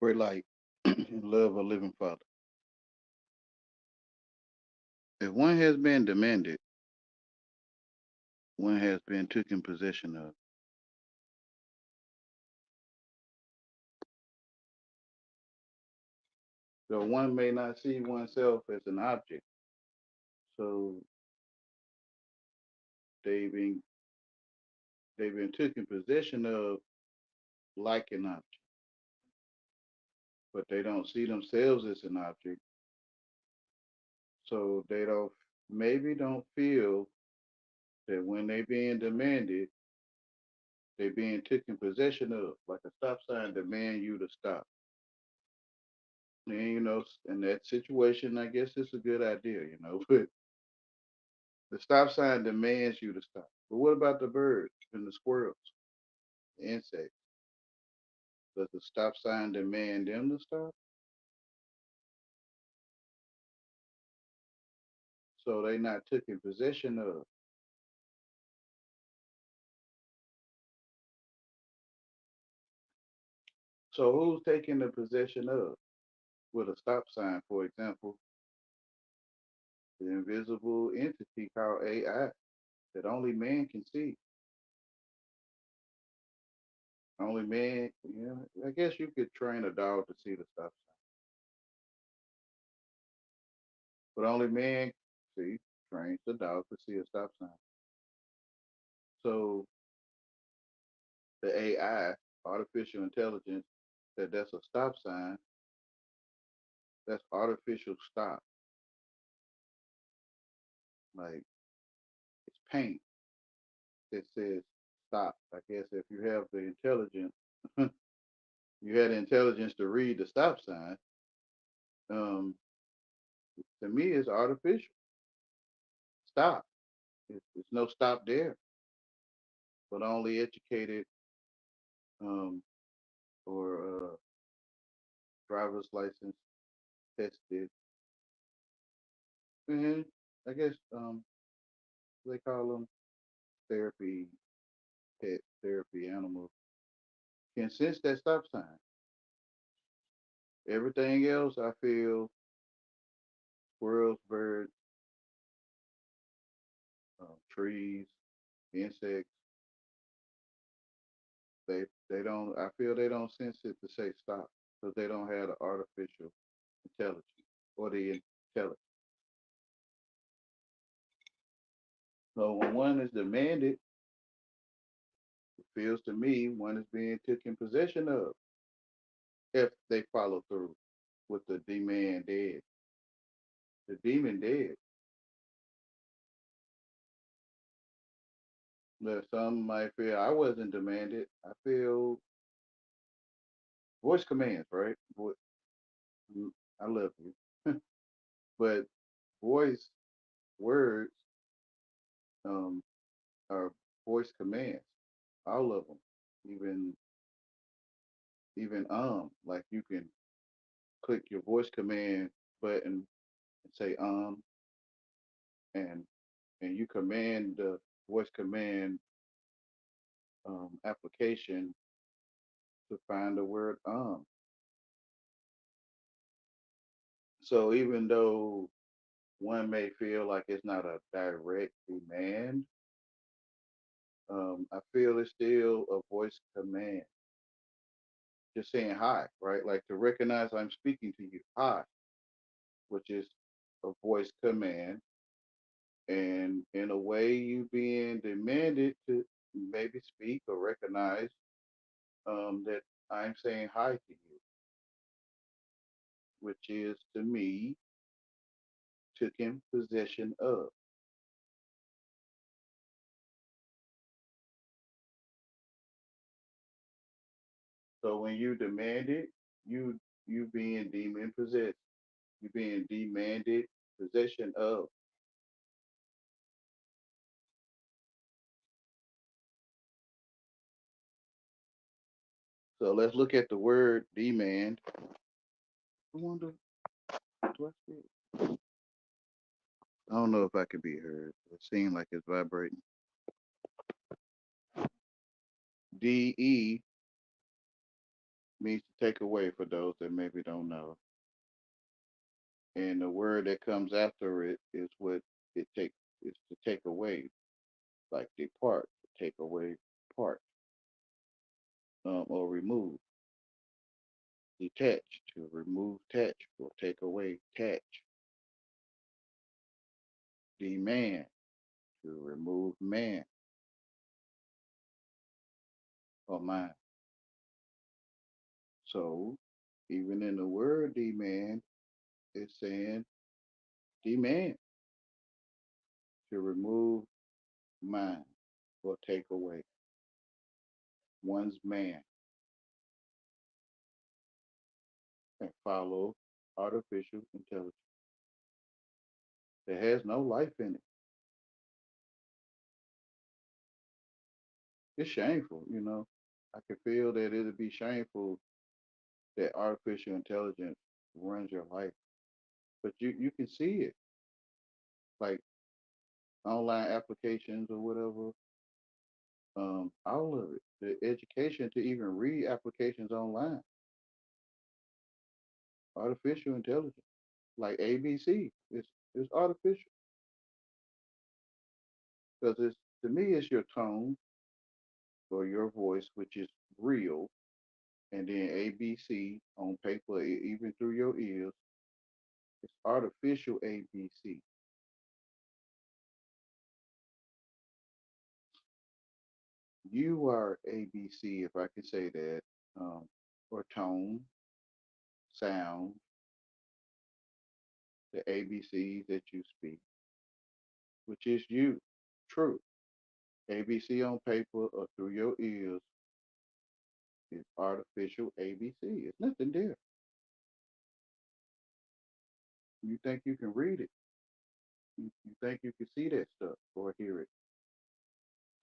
We're like in love a living Father. If one has been demanded, one has been taken possession of. So one may not see oneself as an object. So they've been they've been taken possession of like an object, but they don't see themselves as an object. So they don't feel that when they being demanded, they being taken possession of, like a stop sign demand you to stop. And in that situation, I guess it's a good idea, but the stop sign demands you to stop. But what about the birds and the squirrels, the insects? Does the stop sign demand them to stop? So they not taken possession of. So who's taking the possession of? With a stop sign, for example, the invisible entity called AI that only man can see. Only man, I guess you could train a dog to see the stop sign, but only man, see, trains the dog to see a stop sign. So the AI, artificial intelligence, that's a stop sign. That's artificial stop. Like it's paint that says stop. I guess if you have the intelligence, you had the intelligence to read the stop sign. Um, to me, it's artificial stop. There's no stop there, but only educated um, or driver's license tested, and I guess they call them therapy pet therapy animals can sense that stop sign. Everything else, I feel squirrels, birds, trees, insects, they don't. I feel they don't sense it to say stop because they don't have the artificial intelligence or the intelligence. So when one is demanded, it feels to me one is being taken possession of if they follow through with the demand dead, the demon dead. But some might feel I wasn't demanded. I feel voice commands, right? I love you, but voice words um, are voice commands. All of them, even like you can click your voice command button and say and you command the voice command application to find the word So even though one may feel like it's not a direct demand, I feel it's still a voice command. Just saying hi, right? Like to recognize I'm speaking to you, hi, which is a voice command. And in a way, you being demanded to maybe speak or recognize that I'm saying hi to you, which is to me taking possession of. So when you demand it, you being demon possessed, you being demanded possession of. So let's look at the word demand. I wonder, do I see it? I don't know if I could be heard. It seems like it's vibrating. means to take away for those that maybe don't know. And the word that comes after it is what it takes is to take away, like depart, to take away part, or remove. Detach, to remove, attach, or take away, attach. Demand, to remove man or mind. So even in the word demand, it's saying demand to remove mind or take away one's man and follow artificial intelligence that has no life in it. It's shameful, you know. I can feel that it'd be shameful that artificial intelligence runs your life, but you can see it, like online applications or whatever. All of it, the education to even read applications online, artificial intelligence, like ABC, it's artificial because it's to me it's your tone or your voice, which is real, and then ABC on paper, even through your ears, it's artificial ABC. You are ABC, if I can say that, or tone, sound, the ABCs that you speak, which is you, true. ABC on paper or through your ears is artificial ABC. It's nothing there. You think you can read it. You think you can see that stuff or hear it.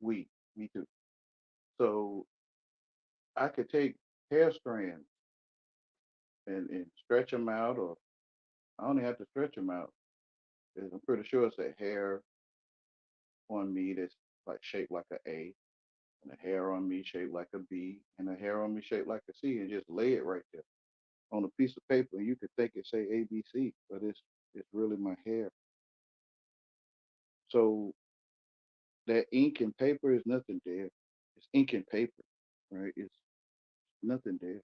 We, me too. So I could take hair strands and stretch them out, or I only have to stretch them out. I'm pretty sure it's a hair on me that's like shaped like an A, and a hair on me shaped like a B, and a hair on me shaped like a C, and just lay it right there on a piece of paper, and you could think it say ABC, but it's really my hair. So that ink and paper is nothing there. It's ink and paper, right? It's nothing there.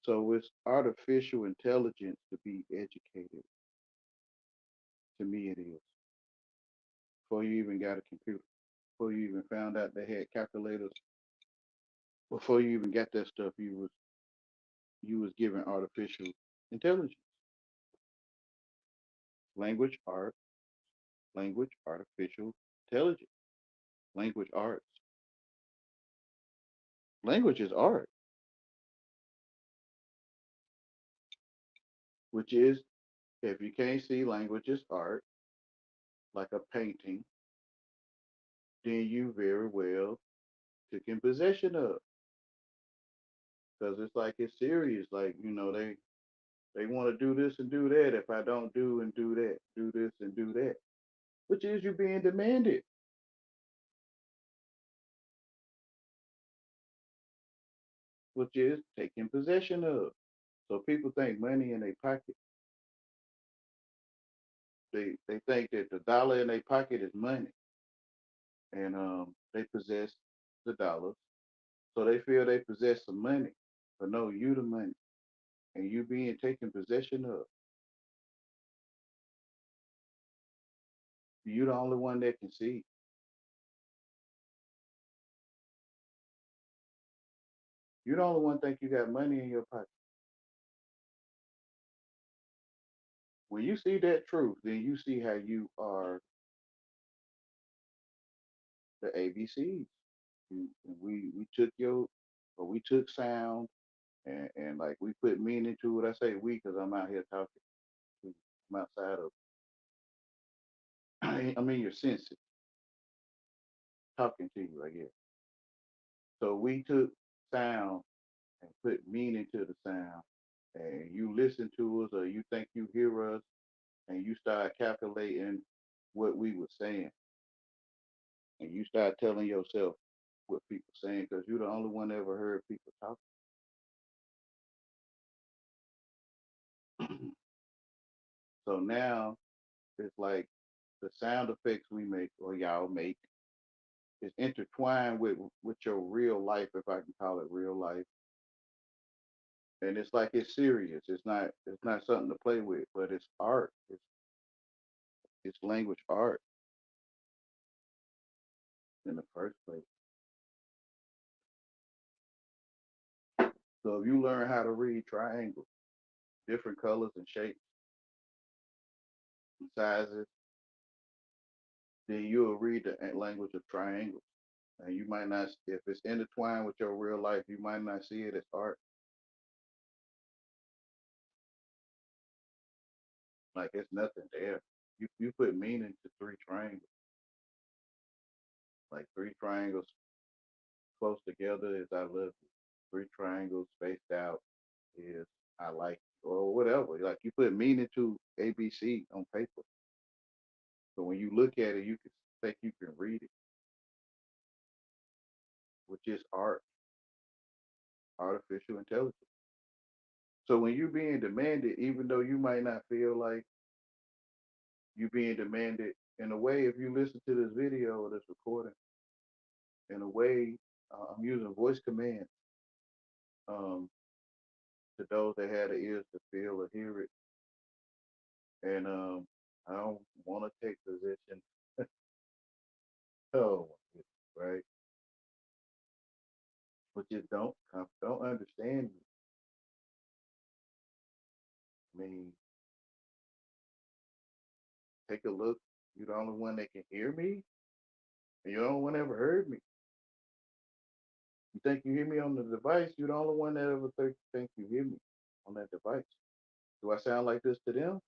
So it's artificial intelligence to be educated. To me, it is. Before you even got a computer, before you even found out they had calculators, before you even got that stuff, you was given artificial intelligence, language, art, language, artificial intelligence, language, arts. Language is art, which is if you can't see language is art, like a painting, then you very well took in possession of, because it's like it's serious. Like they want to do this and do that. If I don't do and do that, do this and do that, which is you being demanded, which is taking possession of. So people think money in their pocket. They think that the dollar in their pocket is money, and they possess the dollars. So they feel they possess some money, but no, you the money, and you being taken possession of. You the only one that can see. You the only one think you got money in your pocket. When you see that truth, then you see how you are the ABCs. We took your, or we took sound, and like we put meaning to it. I say we because I'm out here talking. I'm outside of. I mean your senses talking to you. I guess. So we took sound and put meaning to the sound, and you listen to us or you think you hear us, and you start calculating what we were saying, and you start telling yourself. what people saying because you're the only one that ever heard people talk. So now it's like the sound effects we make or y'all make is intertwined with your real life, if I can call it real life. And it's like it's serious. It's not something to play with, but it's art. It's language art in the first place. So if you learn how to read triangles, different colors and shapes and sizes, then you'll read the language of triangles. And you might not, if it's intertwined with your real life, you might not see it as art. Like it's nothing there. You put meaning to three triangles. Like three triangles close together is I love you. Three triangles spaced out is I like you, or whatever. Like you put meaning to ABC on paper. So when you look at it, you can think you can read it, which is art, artificial intelligence. So when you're being demanded, even though you might not feel like you're being demanded, in a way, if you listen to this video or this recording, in a way, I'm using voice commands um, to those that had the ears to feel or hear it. And I don't want to take position. Oh, right. But just don't understand me. I mean, take a look. You're the only one that can hear me, and you're the only one that ever heard me. You think you hear me on the device? You're the only one that ever think you hear me on that device. Do I sound like this to them?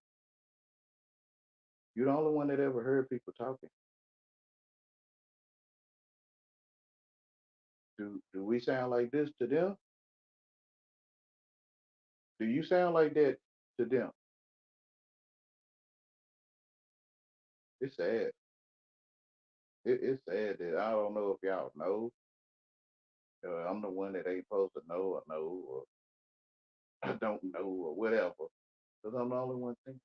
You're the only one that ever heard people talking. Do we sound like this to them? Do you sound like that to them? It's sad. It's sad that I don't know if y'all know. I'm the one that ain't supposed to know or I don't know or whatever. Because I'm the only one thinking.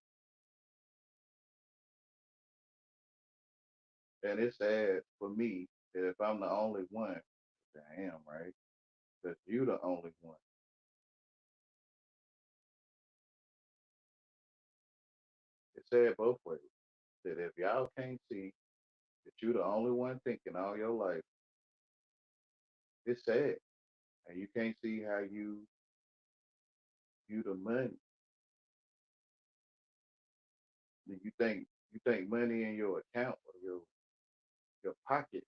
And it's sad for me that if I'm the only one, which I am, right? Because you the only one. It's sad both ways. That if y'all can't see that you the only one thinking all your life, it's sad. And you can't see how you the money. You think money in your account or your pocket,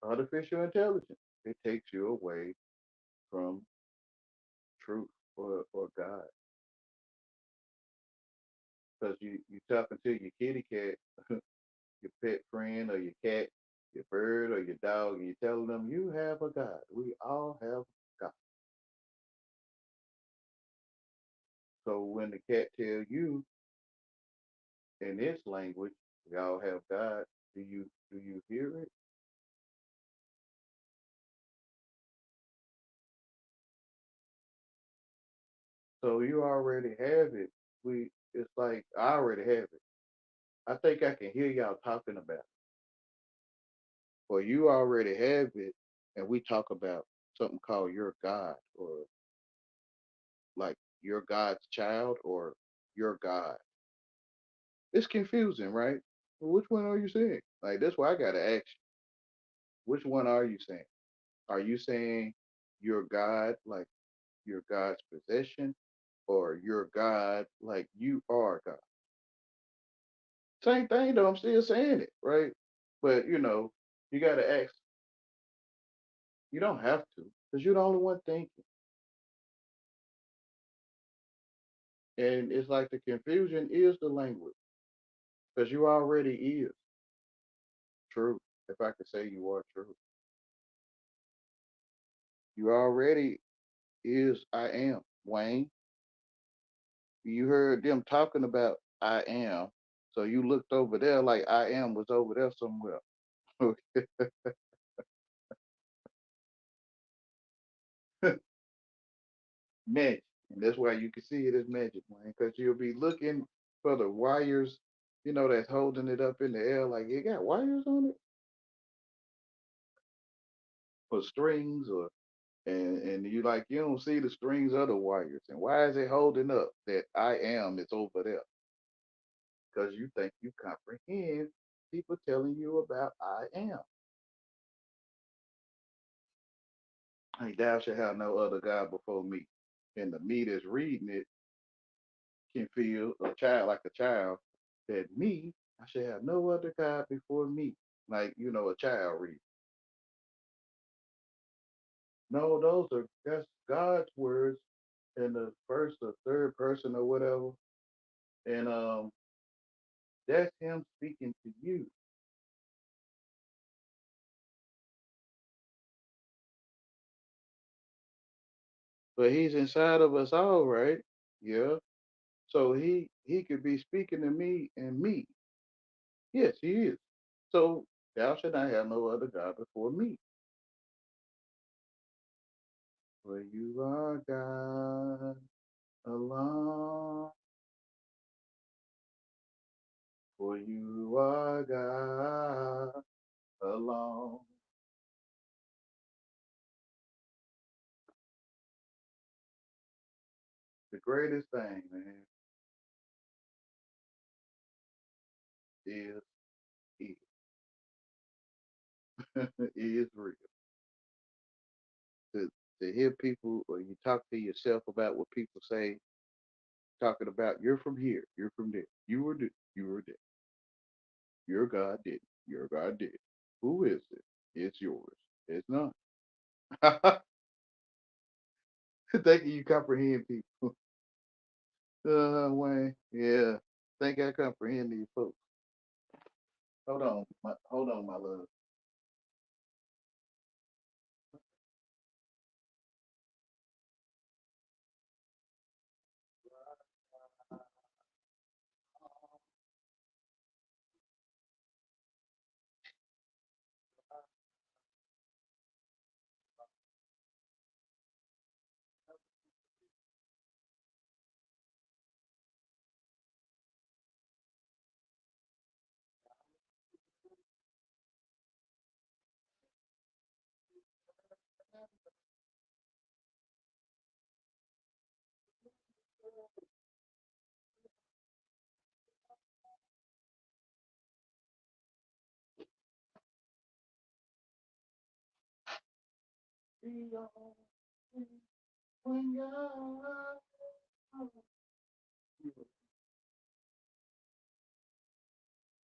artificial intelligence. It takes you away from truth or God. Because you talking to your kitty cat, your pet friend or your cat, your bird or your dog, and you're telling them you have a God. We all have God. So when the cat tell you in its language, we all have God, do you hear it? So you already have it. It's like I already have it. I think I can hear y'all talking about it. Or you already have it and we talk about something called your God or like your God's child or your God. It's confusing, right? Well, which one are you saying? Like that's why I gotta ask you. Which one are you saying? Are you saying your God like your God's possession, or your God like you are God? Same thing though. I'm still saying it, right? But you gotta ask. You don't have to, because you're the only one thinking. And it's like the confusion is the language, because you already is true. If I could say you are true, you already is I am. Wayne, you heard them talking about I am. So you looked over there like I am was over there somewhere. Magic. And that's why you can see it as magic, man, because you'll be looking for the wires, that's holding it up in the air. Like it got wires on it for strings or and you don't see the strings of the wires. And why is it holding up that I am is over there? Because you think you comprehend people telling you about I am. Like thou shalt have no other God before me. And the me that's reading it can feel a child, that me, I should have no other God before me. Like, a child read. No, that's God's words in the first or third person or whatever. And that's him speaking to you. But he's inside of us all, right? Yeah. So he could be speaking to me and me. Yes, he is. So thou shalt not have no other God before me. For you are God alone. For you are God alone. The greatest thing, man, is is is real. To to hear people or you talk to yourself about what people say, talking about you're from here, you're from there, you were there, your God did, your God did. Who is it? It's yours. It's not. Thinking you comprehend people. Wayne. Yeah. Think I comprehend these folks. Hold on, my love.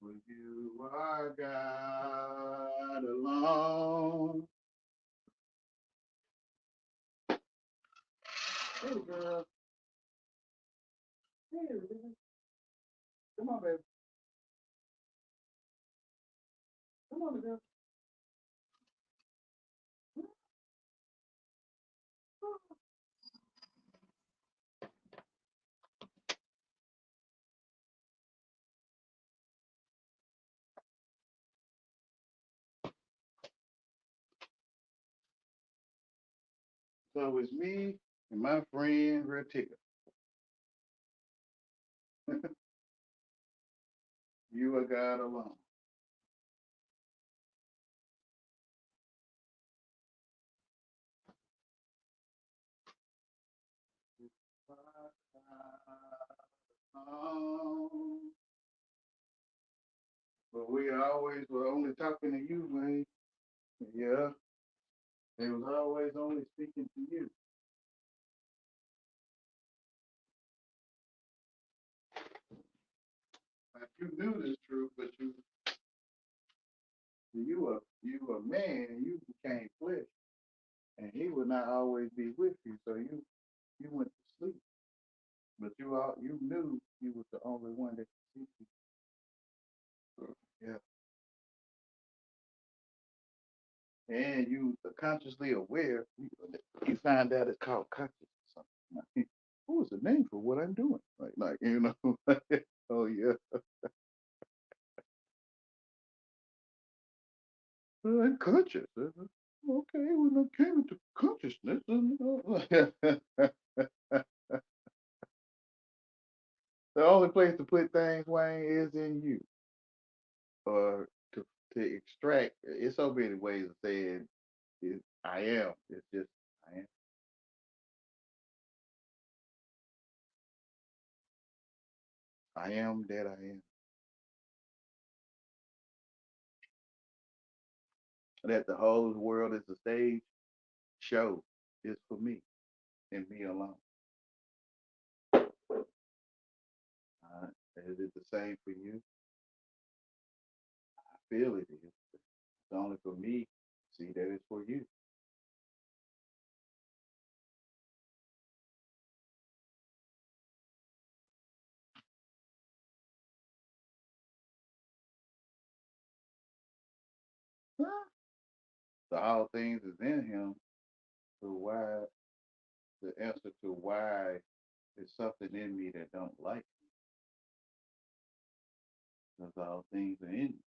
For you are God alone. Hey, girl. Hey, baby. Come on, baby. Come on, girl. So it's me and my friend Retica. You are God alone. But we always were only talking to you, man. Yeah. They was always only speaking to you. Like you knew this truth, but you a man and you became flesh. And he would not always be with you. So you went to sleep. But you knew he was the only one that could see you. So, yeah. And you are consciously aware, you find out it's called conscious or something. Like, what was the name for what I'm doing? Like, oh yeah. Conscious. Okay, when I came into consciousness, the only place to put things, Wayne, is in you, or to extract. It's so many ways of saying I am. It's just I am. I am that I am. That the whole world is a stage show is for me and me alone. Is it the same for you? I feel it is. It's only for me. See that it's for you. So all things is in him. So why the answer to why there's something in me that don't like it, because all things are in me.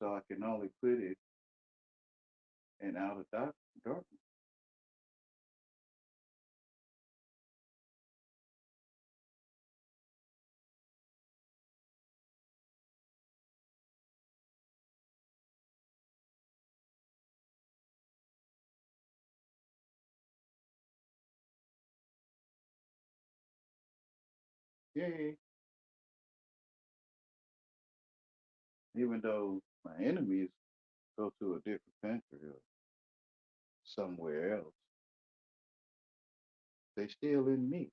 So I can only put it in outer darkness. Yay. Even though my enemies go to a different country or somewhere else, they still in me.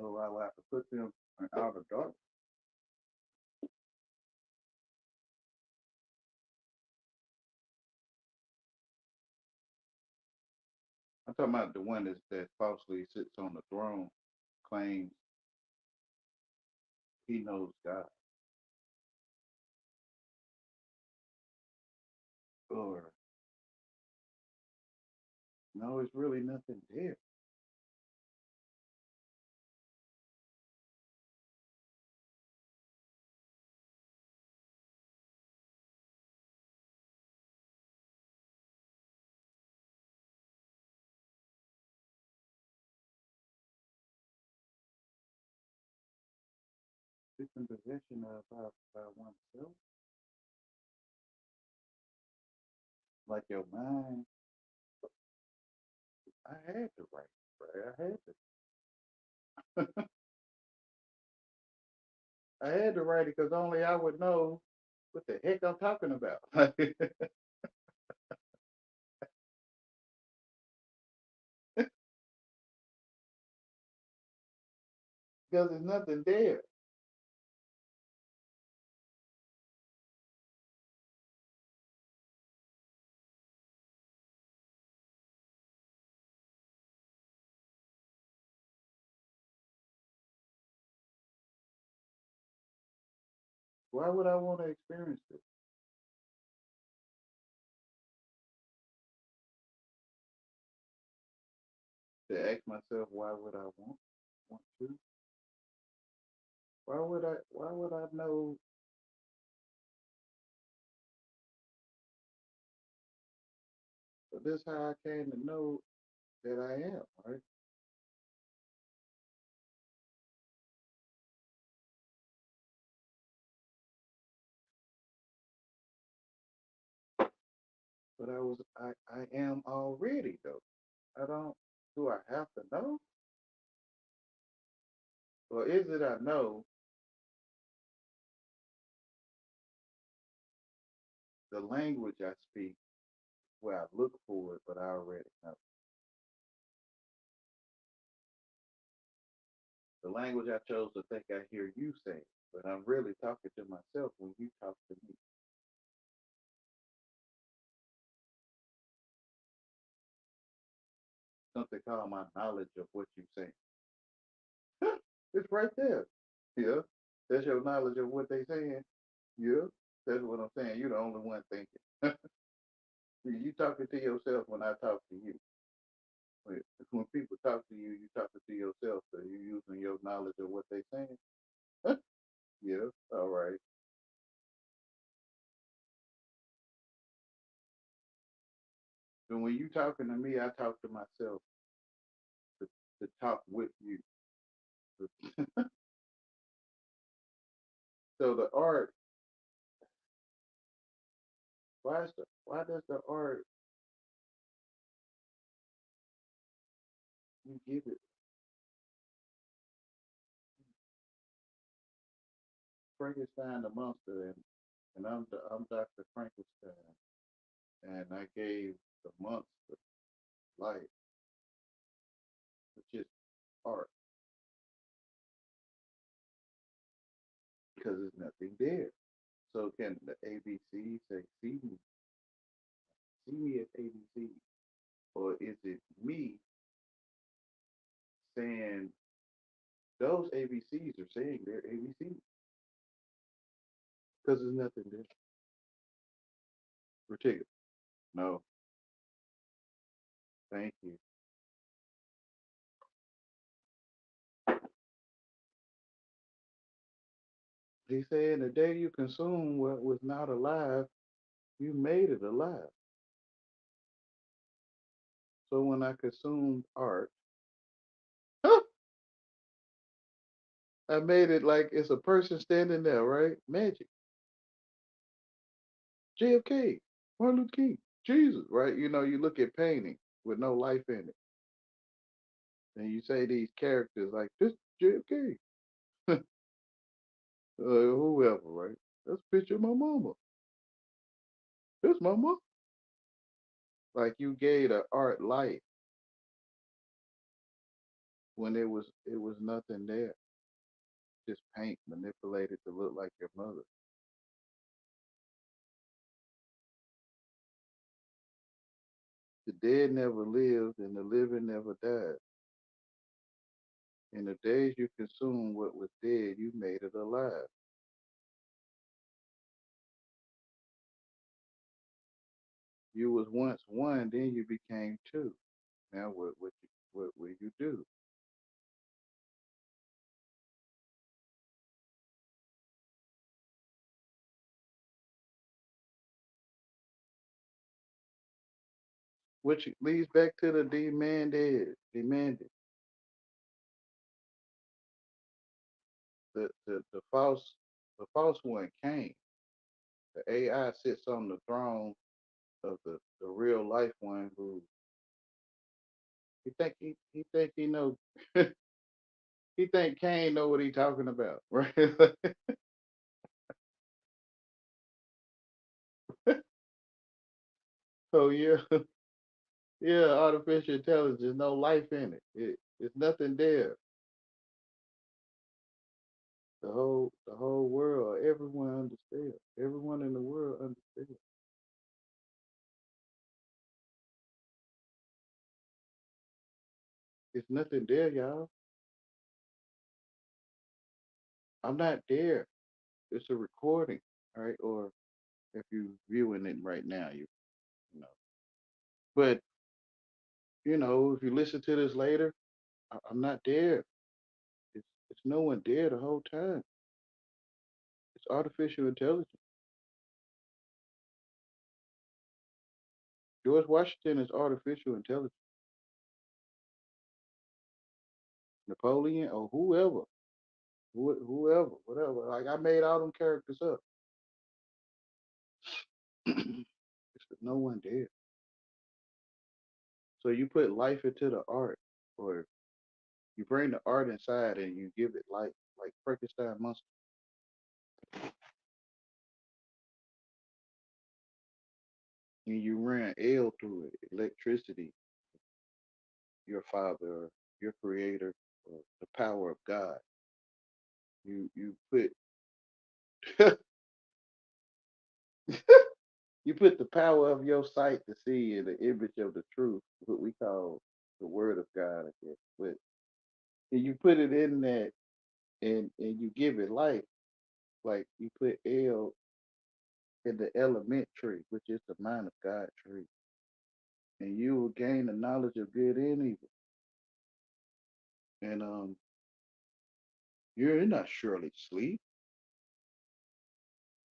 Oh, I will have to put them in outer darkness. I'm talking about the one that falsely sits on the throne, claims he knows God. Or no, it's really nothing there. It's in possession of by oneself. Like your mind. I had to write, right? I had to write it because only I would know what the heck I'm talking about. Because there's nothing there. Why would I want to experience this? To ask myself, why would I want to? Why would I know? So this is how I came to know that I am, right? But I am already though. I don't do I have to know? Or is it I know the language I speak where I look for it, but I already know. The language I chose to think I hear you say, but I'm really talking to myself when you talk to me. Something called my knowledge of what you say. It's right there. Yeah. That's your knowledge of what they saying. Yeah. That's what I'm saying. You're the only one thinking. You talking to yourself when I talk to you. When people talk to you, you talking to yourself. So you're using your knowledge of what they saying. Yeah, all right. And when you talking to me, I talk to myself to, to talk with you. So the art, why does the art you give it Frankenstein the monster and I'm Dr. Frankenstein and I gave the monster life, which is art, because there's nothing there. So can the ABC say, see me as ABC, or is it me saying those ABCs are saying they're ABCs because there's nothing there. Particular. No, thank you. He said the day you consume what was not alive, you made it alive. So when I consumed art, I made it like it's a person standing there, right? Magic. JFK, Martin Luther King, Jesus, right? You know, you look at painting with no life in it, and you say these characters like this JFK, whoever, right? That's a picture of my mama. This my mama. Like you gave the art life when it was nothing there. Just paint manipulated to look like your mother. The dead never lived and the living never died. In the days you consumed what was dead, you made it alive. You was once one, then you became two. Now what will you do? Which leads back to the demanded. The false one came. The AI sits on the throne of the real life one who he know he think Cain know what he talking about, right? So yeah, yeah, artificial intelligence, no life in it. It's nothing there. The whole world, everyone understands. Everyone in the world understands. It's nothing there, y'all. I'm not there. It's a recording, right? Or if you viewing it right now, you know. But if you listen to this later, I'm not there. It's no one there the whole time. It's artificial intelligence. George Washington is artificial intelligence. Napoleon or whoever, whatever. Like I made all them characters up. It's no one there. So you put life into the art, or you bring the art inside and you give it life, like Frankenstein monster, and you ran L through it, electricity, your father, your creator, or the power of God. You put you put the power of your sight to see in the image of the truth, what we call the word of God, I guess. But and you put it in that and you give it life, like you put L in the element tree, which is the mind of God tree, and you will gain the knowledge of good and evil. And you're not surely sleep.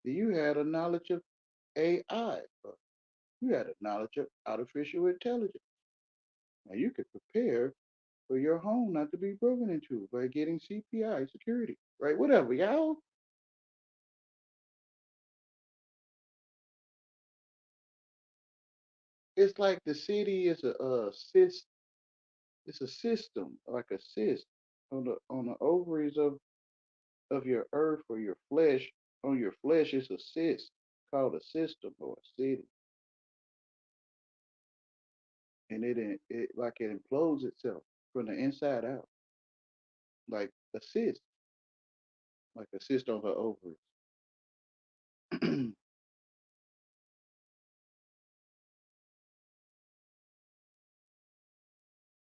You had a knowledge of AI. You had a knowledge of artificial intelligence. Now you could prepare for your home not to be broken into by getting CPI security, right? Whatever, y'all. It's like the city is it's a system, like a cyst on the ovaries of your earth or your flesh. On your flesh is a cyst called a system or a city, and it like it implodes itself from the inside out, like a cyst, like a cyst on her ovaries.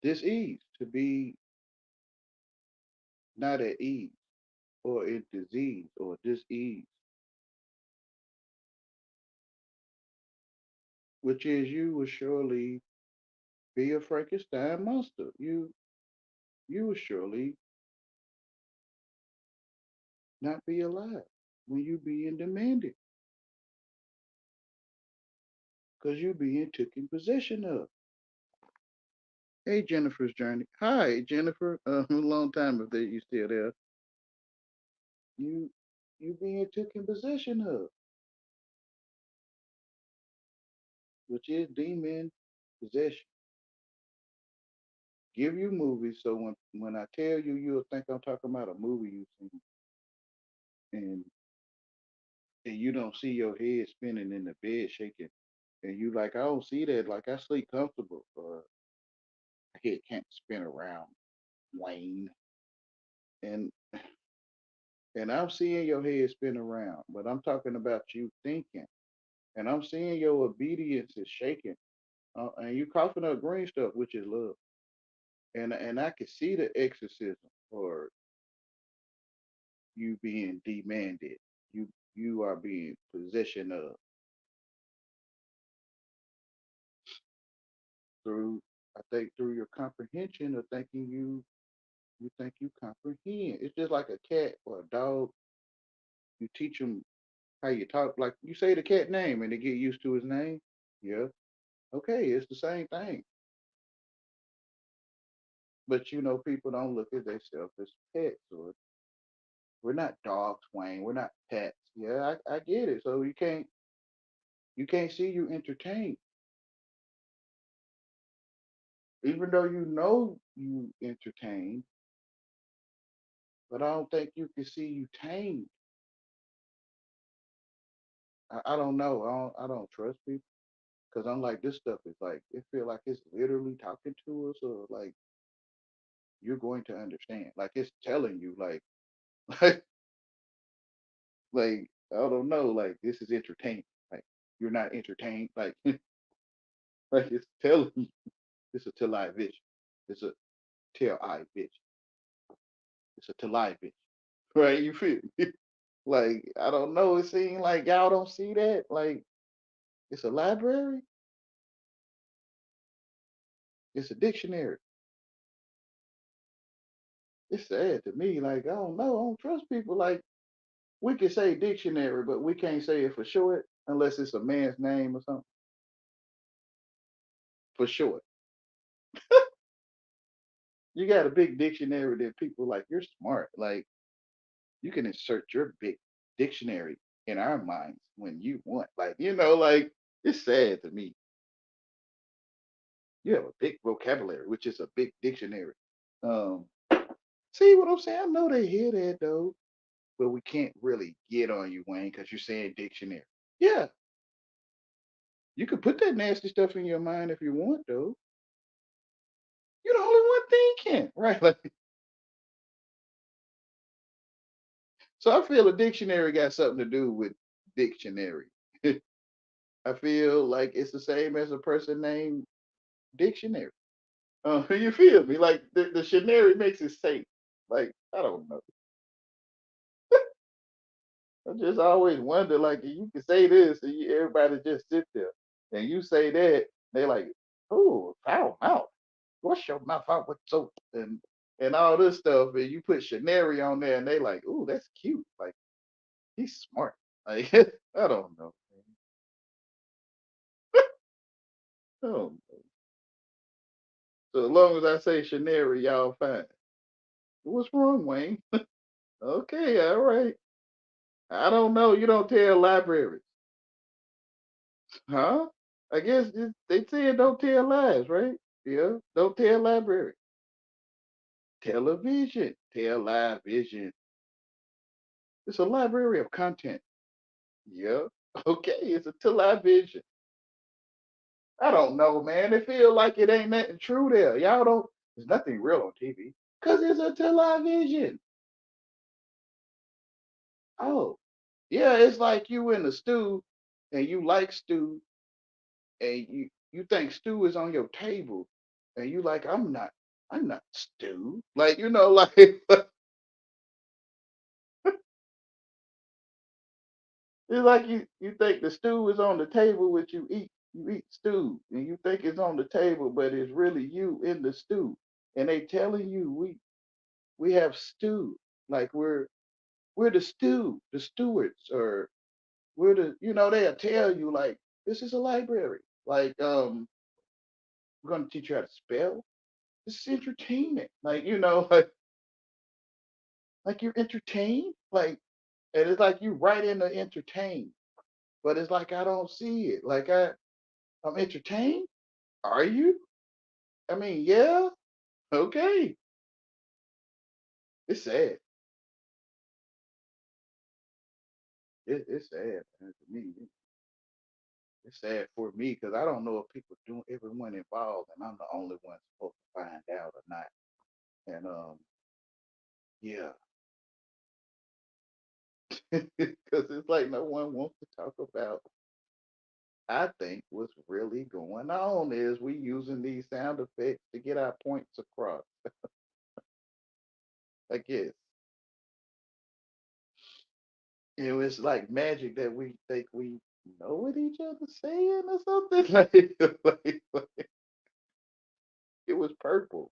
Disease to be not at ease or in disease or disease, which is you will surely be a Frankenstein monster. You will surely not be alive when you being demanded because you being taken possession of. Hey, Jennifer's journey. Hi, Jennifer. A long time if you still there. You you being taken possession of, which is demon possession. Give you movies so when I tell you, you'll think I'm talking about a movie you've seen, and and you don't see your head spinning in the bed shaking, and you like I don't see that. Like I sleep comfortable, or my head can't spin around, Wayne. And I'm seeing your head spin around, but I'm talking about you thinking, and I'm seeing your obedience is shaking, and you coughing up green stuff, which is love, and I can see the exorcism or you being demanded. You are being possession of through I think through your comprehension of thinking you think you comprehend. It's just like a cat or a dog. You teach them how you talk. Like you say the cat name and they get used to his name. Yeah. Okay, it's the same thing. But people don't look at themselves as pets or we're not dogs, Wayne. We're not pets. Yeah, I get it. So you can't see you entertain. Even though you know you entertain, but I don't think you can see you tamed. I don't know. I don't trust people because I'm like this stuff is like it feel like it's literally talking to us or like you're going to understand. Like it's telling you like like like I don't know. Like this is entertaining. Like you're not entertained. Like like it's telling you it's a till eye vision. It's a tell eye vision. It's a till eye vision. Right? You feel me? Like I don't know. It seems like y'all don't see that. Like it's a library. It's a dictionary. It's sad to me. Like, I don't know. I don't trust people. Like, we can say dictionary, but we can't say it for short unless it's a man's name or something for short. You got a big dictionary that people like, you're smart. Like, you can insert your big dictionary in our minds when you want. Like, like, it's sad to me. You have a big vocabulary, which is a big dictionary. Um, See what I'm saying? I know they hear that though, but we can't really get on you, Wayne, because you're saying dictionary. Yeah, you can put that nasty stuff in your mind if you want, though. You're the only one thinking, right? Like, so I feel a dictionary got something to do with dictionary. I feel like it's the same as a person named dictionary. You feel me? Like the dictionary makes it safe. Like I don't know. I just always wonder, like you can say this, and everybody just sit there, and you say that, they like, oh, foul mouth. Wash your mouth out with soap and all this stuff, and you put Shaneri on there, and they like, ooh, that's cute. Like he's smart. Like, I don't know. I don't know. So as long as I say Shaneri, y'all fine. What's wrong, Wayne? Okay, all right. I don't know. You don't tell libraries, huh? I guess they said don't tell lies, right? Yeah, don't tell library. Television, tell live vision. It's a library of content. Yeah. Okay, it's a television. I don't know, man. It feel like it ain't nothing true there. Y'all don't. There's nothing real on TV because it's a television. Oh, yeah. It's like you in the stew, and you like stew, and you think stew is on your table, and you like I'm not stew. Like like it's like you think the stew is on the table, which you eat stew, and you think it's on the table, but it's really you in the stew, and they telling you we have stew, like we're the stew, the stewards, or we're the they'll tell you like this is a library, like we're gonna teach you how to spell. This is entertainment, like like you're entertained, like, and it's like you right in the entertain, but it's like I don't see it, like I'm entertained. Are you? I mean, yeah, okay. It's sad. It's sad, man, to me. It's sad for me because I don't know if people doing everyone involved, and I'm the only one supposed to find out or not. And yeah, because it's like no one wants to talk about. I think what's really going on is we using these sound effects to get our points across. I guess it was like magic that we think we know what each other's saying or something. Like it was purple.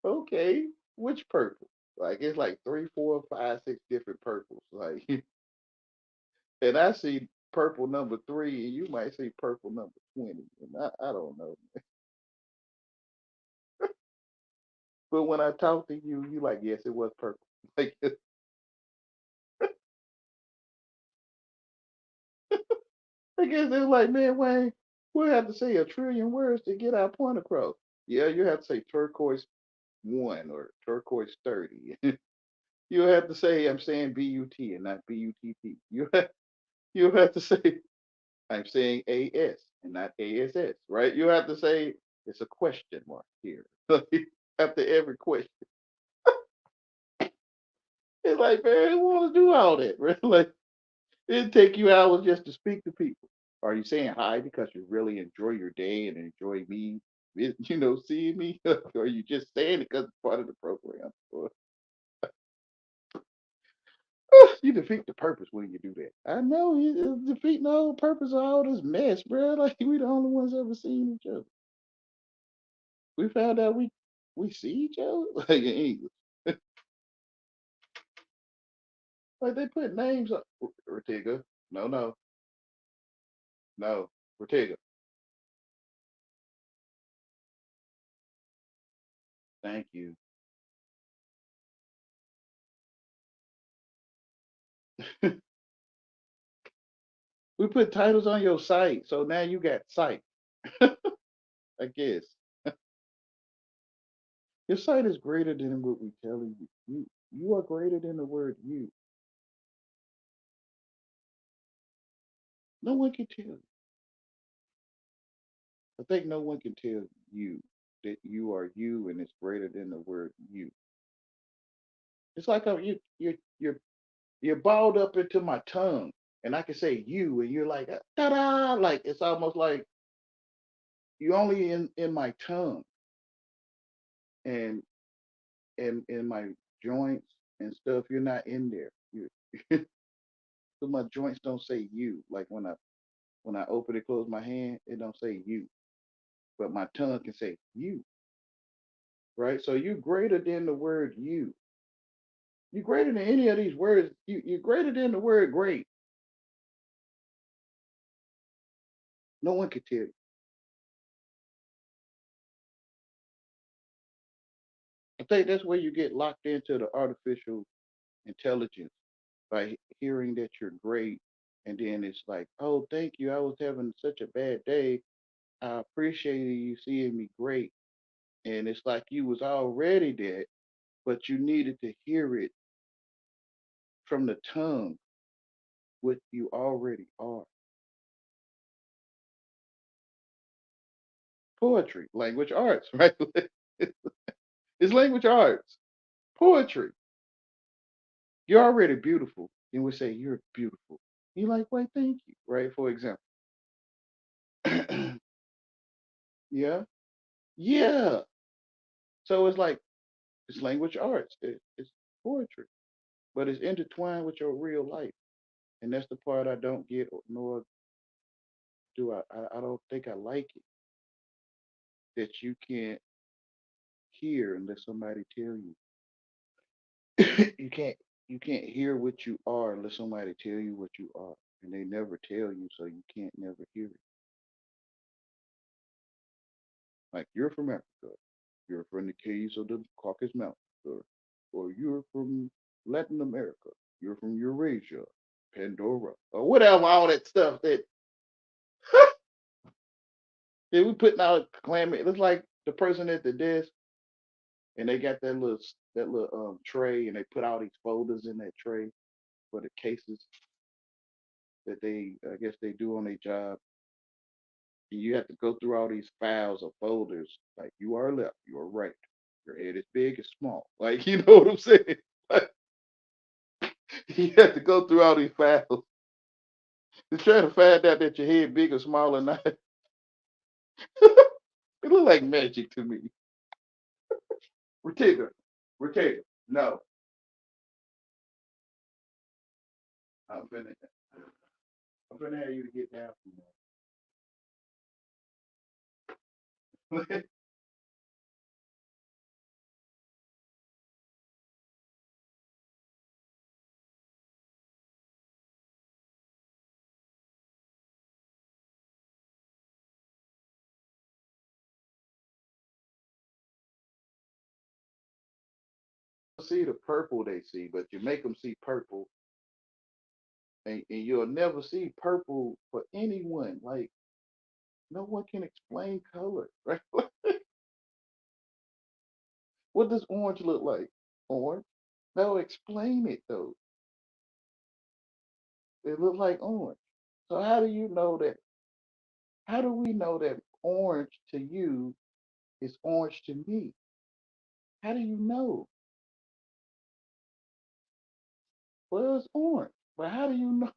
Okay, which purple? Like it's like three, four, five, six different purples. Like, and I see purple number three, and you might see purple number 20, and I don't know. But when I talk to you, you like, yes, it was purple. Like, I guess it's like, man, Wayne, we'll have to say a trillion words to get our point across. Yeah, you have to say turquoise one or turquoise 30. You have to say I'm saying BUT and not BUTT. You have to say I'm saying AS and not ASS, right? You have to say it's a question mark here. After every question. It's like, man, who want to do all that, right? Like, it'd take you hours just to speak to people. Are you saying hi because you really enjoy your day and enjoy me, seeing me? Or are you just saying it because it's part of the program? Or, you defeat the purpose when you do that. I know it's defeating the whole purpose of all this mess, bro. Like, we the only ones ever seen each other. We found out we see each other like in English. Like they put names up. Ortega. No, no, no. Ortega. Thank you. We put titles on your site, so now you got site. I guess your site is greater than what we telling you. You are greater than the word you. No one can tell you. I think no one can tell you that you are you, and it's greater than the word you. It's like you're balled up into my tongue, and I can say you, and you're like da da. Like it's almost like you only in my tongue and in my joints and stuff. You're not in there. You so my joints don't say you. Like when I open and close my hand, it don't say you, but my tongue can say you. Right. So you greater than the word you. You greater than any of these words. You're greater than the word great. No one can tell you. I think that's where you get locked into the artificial intelligence by hearing that you're great. And then it's like, oh, thank you. I was having such a bad day. I appreciated you seeing me great. And it's like you was already dead, but you needed to hear it from the tongue, what you already are. Poetry, language arts, right? It's language arts, poetry. You're already beautiful. Then we say you're beautiful. You're like, wait, thank you, right? For example. Yeah. Yeah. So it's like it's language arts. It's poetry, but it's intertwined with your real life, and that's the part I don't get, nor do I don't think I like it that you can't hear unless somebody tell you. you can't you can't hear what you are unless somebody tell you what you are, and they never tell you, so you can't never hear it. Like you're from Africa, you're from the caves of the Caucasus Mountains, or you're from Latin America, you're from Eurasia, Pandora, or whatever, all that stuff that that we putting out claim it looks like the person at the desk and they got that little tray and they put all these folders in that tray for the cases that they I guess they do on their job. And you have to go through all these files of folders. Like you are left, you are right. Your head is big and small. Like you know what I'm saying? Like, you have to go through all these files to try to find out that your head big or small or not. It look like magic to me. Retiga, Retiga. No, I'm finna, I'm finna have you to get down from there. See the purple they see, but you make them see purple, and you'll never see purple for anyone. Like no one can explain color, right? What does orange look like? Orange? No, explain it though. It look like orange. So how do you know that? How do we know that orange to you is orange to me? How do you know? Well, it's orange, but how do you know?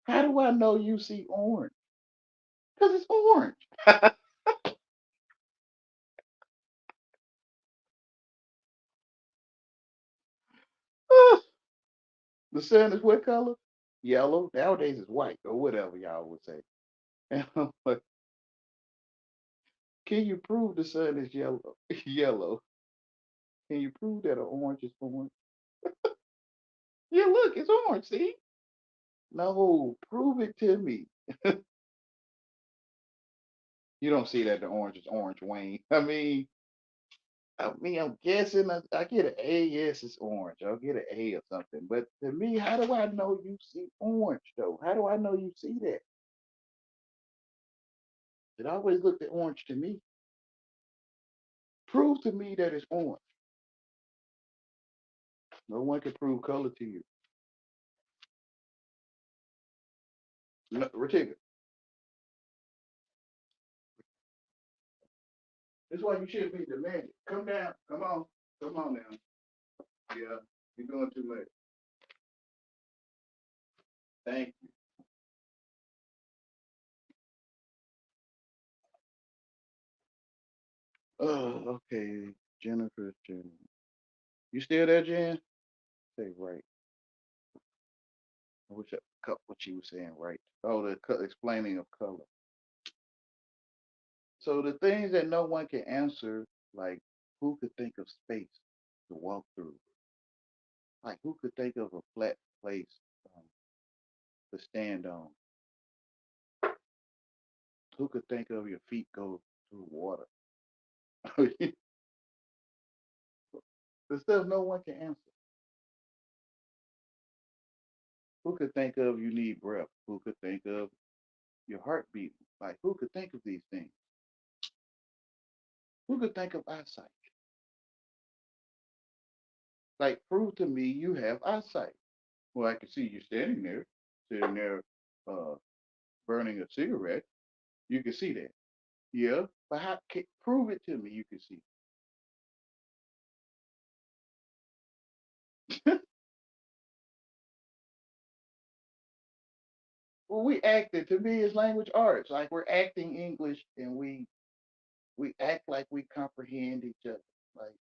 How do I know you see orange? Because it's orange. The sun is what color? Yellow. Nowadays it's white or whatever y'all would say. And I'm like, can you prove the sun is yellow? Yellow. Can you prove that an orange is orange? Yeah, look, it's orange. See? No, prove it to me. You don't see that the orange is orange, Wayne. I mean, I'm guessing I get an A. Yes, it's orange. I'll get an A or something. But to me, how do I know you see orange though? How do I know you see that? It always looked at orange to me. Prove to me that it's orange. No one can prove color to you. No, Ratiga, that's why you shouldn't be demanding. Come down. Come on. Come on now. Yeah, you're doing too much. Thank you. Oh, okay. Jennifer, Jennifer. You still there, Jen? Say right. I wish I cut what she was saying right. Oh, the explaining of color. So the things that no one can answer, like who could think of space to walk through? Like who could think of a flat place um, to stand on? Who could think of your feet go through water? The stuff no one can answer. Who could think of you need breath? Who could think of your heartbeat? Like, who could think of these things? Who could think of eyesight? Like, prove to me you have eyesight. Well, I can see you standing there, sitting there, uh, burning a cigarette. You can see that. Yeah, but prove it to me? You can see. Well, we acting. To me, it's language arts. Like we're acting English, and we act like we comprehend each other. Like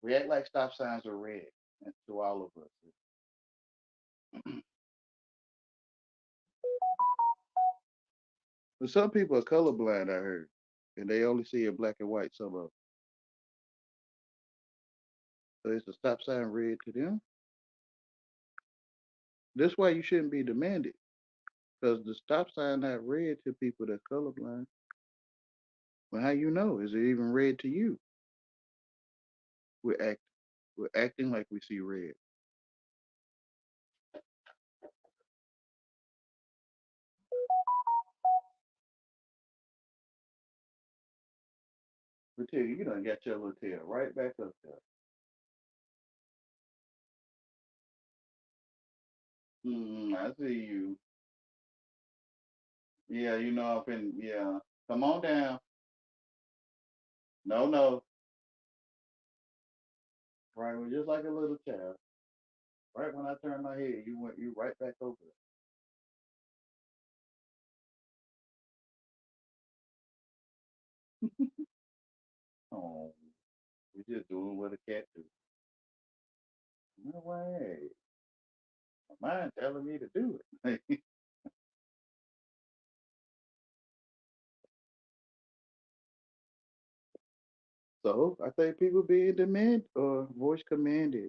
we act like stop signs are red to all of us. But some people are colorblind, I heard, and they only see in black and white. Some of them. So it's a stop sign red to them. That's why you shouldn't be demanded, because the stop sign not red to people that's colorblind. Well, how you know? Is it even red to you? We're act we're acting like we see red. We tell you, you done got your little tail right back up there. I see you. Yeah, you know I've been. Yeah, come on down. No, no. Right, well, just like a little child. Right when I turned my head, you right back over there. Oh, we just doing what a cat do. No way. My mind telling me to do it. So I think people being demand or voice commanded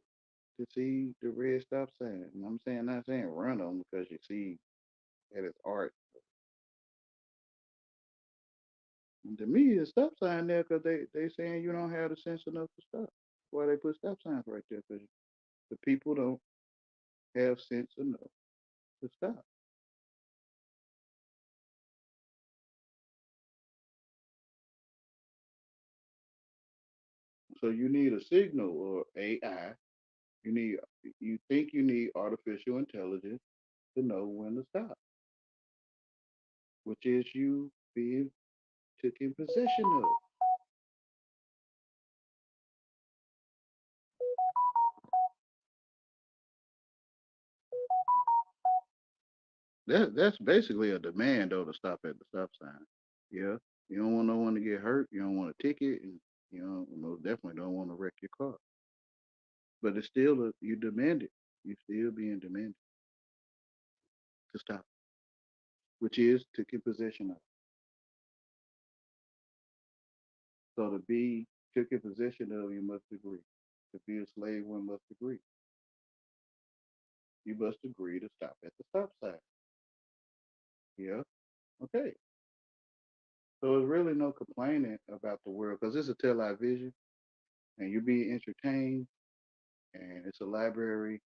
to see the red stop sign. And I'm saying not saying run them because you see that it's art. And to me, it's stop sign there because they saying you don't have the sense enough to stop. That's why they put stop signs right there because the people don't have sense enough to stop. So you need a signal or AI. You need you think you need artificial intelligence to know when to stop, which is you being taken possession of. That's basically a demand though to stop at the stop sign. Yeah. You don't want no one to get hurt. You don't want a ticket, and you know most definitely don't want to wreck your car. But it's still you demand it. You still being demanded to stop, which is taking possession of. So to be taken possession of, you must agree. To be a slave, one must agree. You must agree to stop at the stop sign. Yeah. Okay. So there's really no complaining about the world because it's a television and you're being entertained and it's a library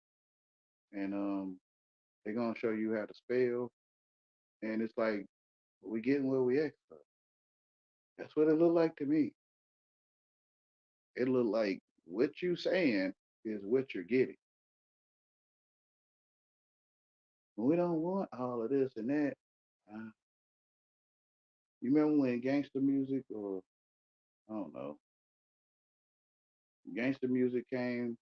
and they're gonna show you how to spell and it's like we getting what we asked for. That's what it looked like to me. It looked like what you saying is what you're getting. We don't want all of this and that. Uh, you remember when gangster music or I don't know, gangster music came,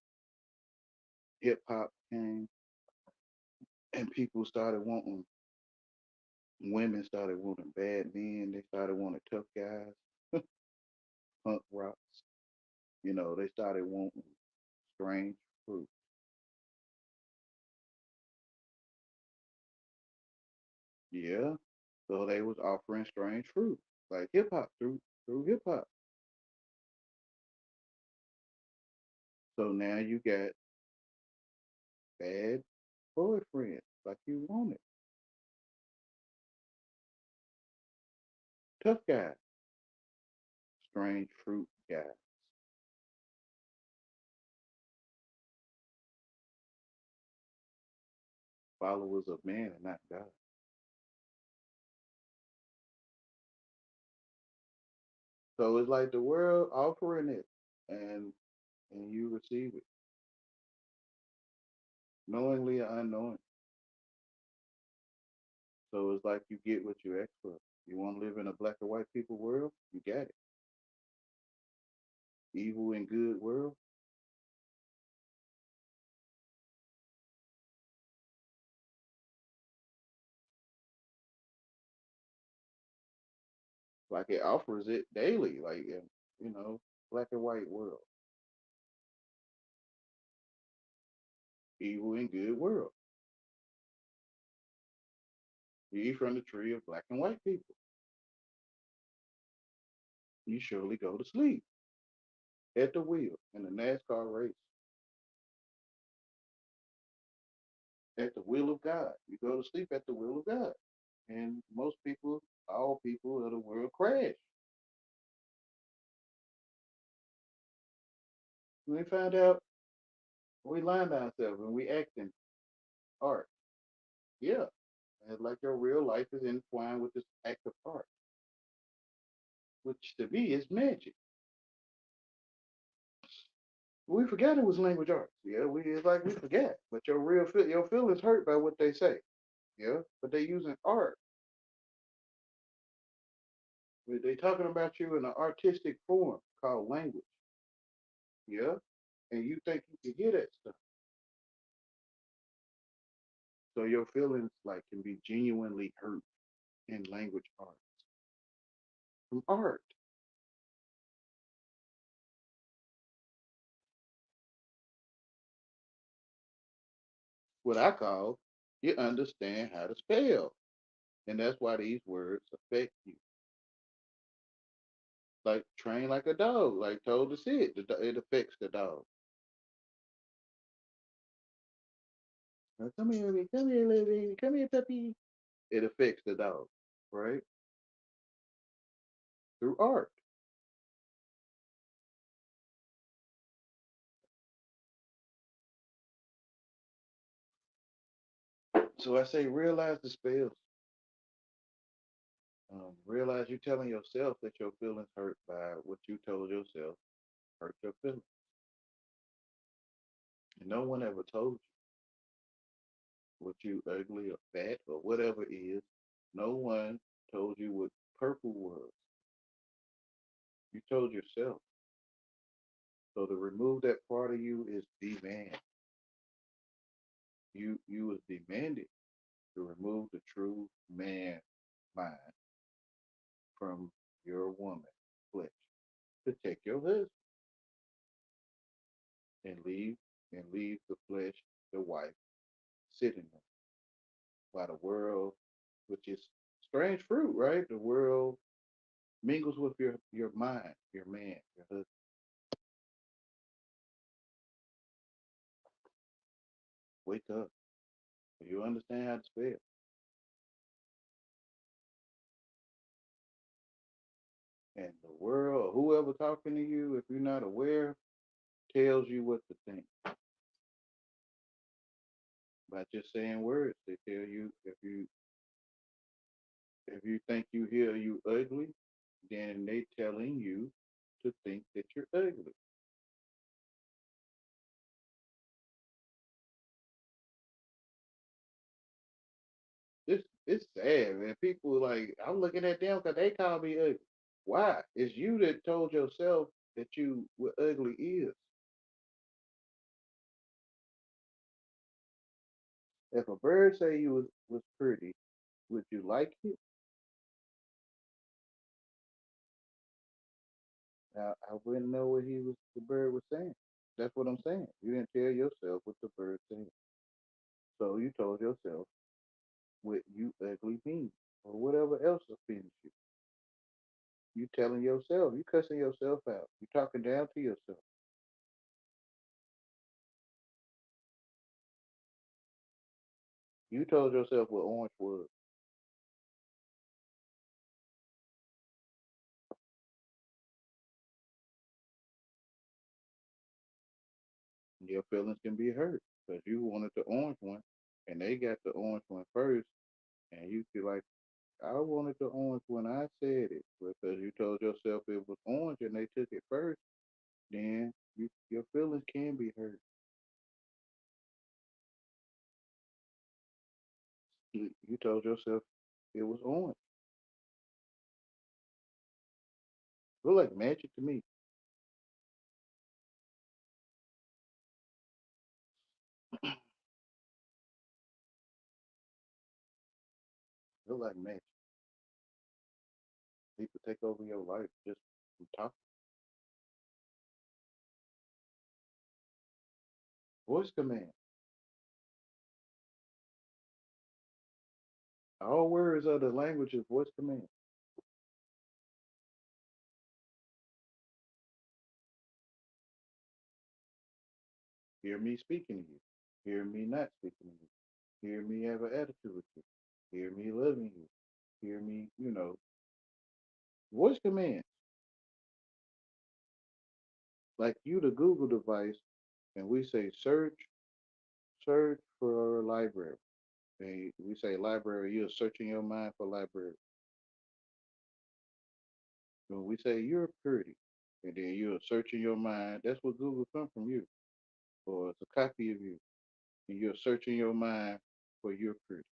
hip hop came, and people started wanting women started wanting bad men. They started wanting tough guys, punk rocks. You know, they started wanting strange fruit. Yeah. So they was offering strange fruit, like hip hop through hip hop. So now you got bad boyfriends like you wanted. Tough guys, strange fruit guys, followers of man and not God. So it's like the world offering it, and you receive it knowingly or unknowingly. So it's like you get what you ask for. You want to live in a black and white people world? You got it. Evil and good world? Like it offers it daily, like black and white world, evil and good world. You eat from the tree of black and white people. You surely go to sleep at the wheel in a NASCAR race, at the will of God. You go to sleep at the will of God. And most people, all people of the world crash. We find out we lying to ourselves and we acting art. Yeah. And like your real life is entwined with this act of art, which to me is magic. We forgot it was language arts. Yeah, it's like we forget. But your feelings hurt by what they say. Yeah, but they using art. They talking about you in an artistic form called language. Yeah, and you think you can hear that stuff. So your feelings like can be genuinely hurt in language arts from art. What I call you understand how to spell, and that's why these words affect you. Like train like a dog, like told to sit, it affects the dog. Now, come here, baby. Come here, little baby. Come here, puppy. It affects the dog, right? Through art. So I say, realize the spells. Realize you're telling yourself that your feelings hurt by what you told yourself hurt your feelings. And no one ever told you what you ugly or fat or whatever it is. No one told you what purple was. You told yourself. So to remove that part of you is demand. You was demanded to remove the true man mind from your woman flesh. Protect your husband and leave the flesh, the wife, sitting there while the world, which is strange fruit, right? The world mingles with your mind, your man, your husband. Wake up. You understand how to spell. And the world, whoever talking to you, if you're not aware, tells you what to think by just saying words. They tell you if you think you hear you ugly, then they telling you to think that you're ugly. It's sad, man. People like I'm looking at them because they call me ugly. Why? It's you that told yourself that you what ugly is. If a bird say you was pretty, would you like it? I wouldn't know what the bird was saying. That's what I'm saying. You didn't tell yourself what the bird said. So you told yourself what you ugly mean or whatever else offends you. You telling yourself, you cussing yourself out. You talking down to yourself. You told yourself what orange was. your feelings can be hurt because you wanted the orange one and they got the orange one first, and you feel like, I wanted the orange when I said it because you told yourself it was orange and they took it first. Then your feelings can be hurt. You told yourself it was orange. Look like magic to me. Look like magic. People take over your life just from talking. Voice command. All words of the language is voice command. Hear me speaking to you. Hear me not speaking to you. Hear me have an attitude with you. Hear me loving you. Hear me, voice command. Like you, the Google device, and we say search for library. And we say library, you're searching your mind for library. When we say you're pretty, and then you're searching your mind, that's what Google come from you, or it's a copy of you, and you're searching your mind for your pretty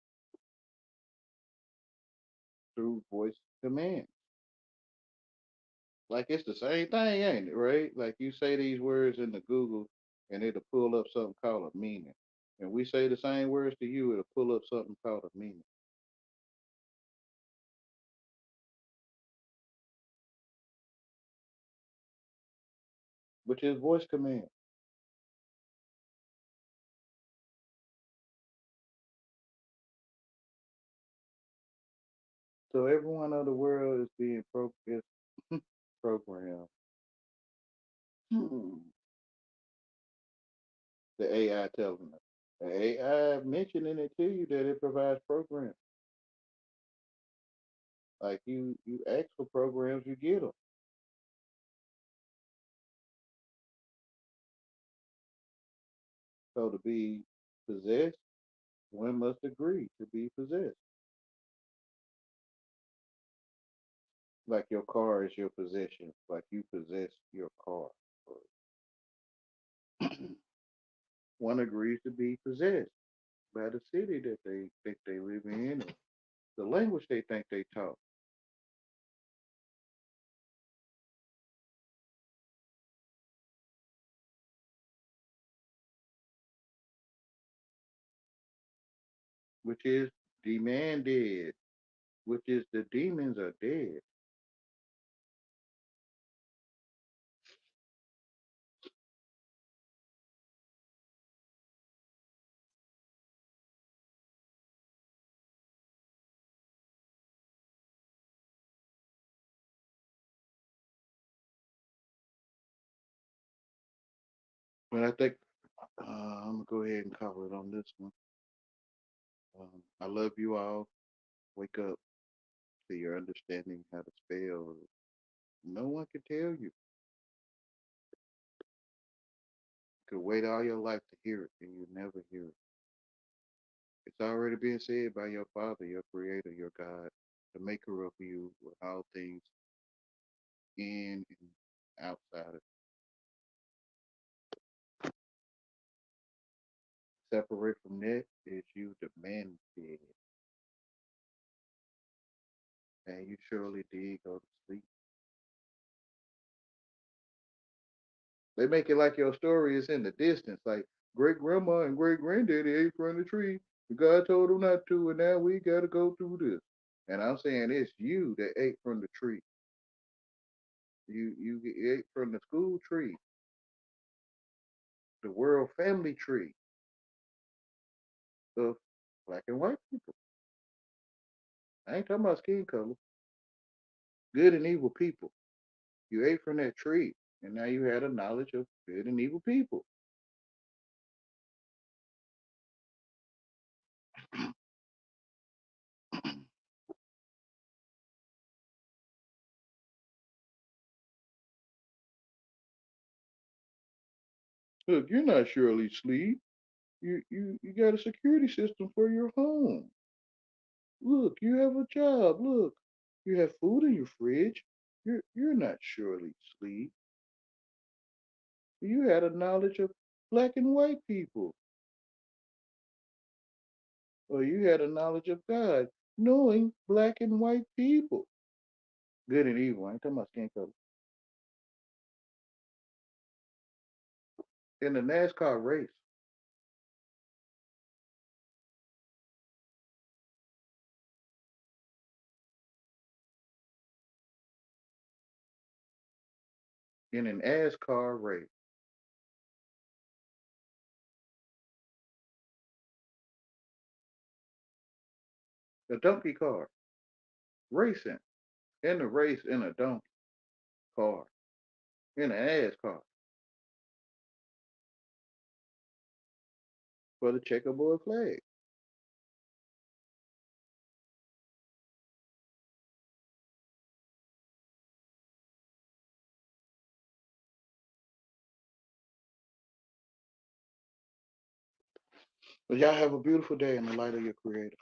through voice command. Like it's the same thing, ain't it? Right? Like you say these words in the Google, and it'll pull up something called a meaning. And we say the same words to you, it'll pull up something called a meaning, which is voice command. So everyone of the world is being is programmed. Hmm. The AI telling us. The AI mentioning it to you that it provides programs. Like you ask for programs, you get them. So to be possessed, one must agree to be possessed. Like your car is your possession, like you possess your car. One agrees to be possessed by the city that they think they live in, or the language they think they talk. Which is deman-ded, which is the demons are dead. But I think I'm gonna go ahead and cover it on this one. I love you all. Wake up to your understanding how to spell. No one can tell you. You could wait all your life to hear it, and you never hear it. It's already been said by your Father, your Creator, your God, the Maker of you, with all things in and outside of. Separate from that is you demand it, and you surely did go to sleep. They make it like your story is in the distance, like great grandma and great granddaddy ate from the tree. God told them not to, and now we got to go through this. And I'm saying it's you that ate from the tree. You ate from the school tree, the world family tree of black and white people. I ain't talking about skin color. Good and evil people. You ate from that tree, and now you had a knowledge of good and evil people. Look, you're not surely asleep. You got a security system for your home. Look, you have a job. Look, you have food in your fridge. You're not surely asleep. You had a knowledge of black and white people, or you had a knowledge of God, knowing black and white people, good and evil. I ain't talking about skin color. In the NASCAR race, in an NASCAR race, a donkey car racing in the race in a donkey car in an NASCAR for the checkerboard flag. But y'all have a beautiful day in the light of your Creator.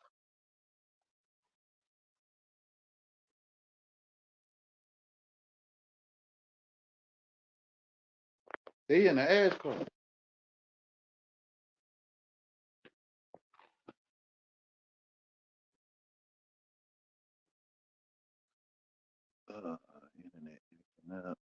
They in the NASCAR. Internet.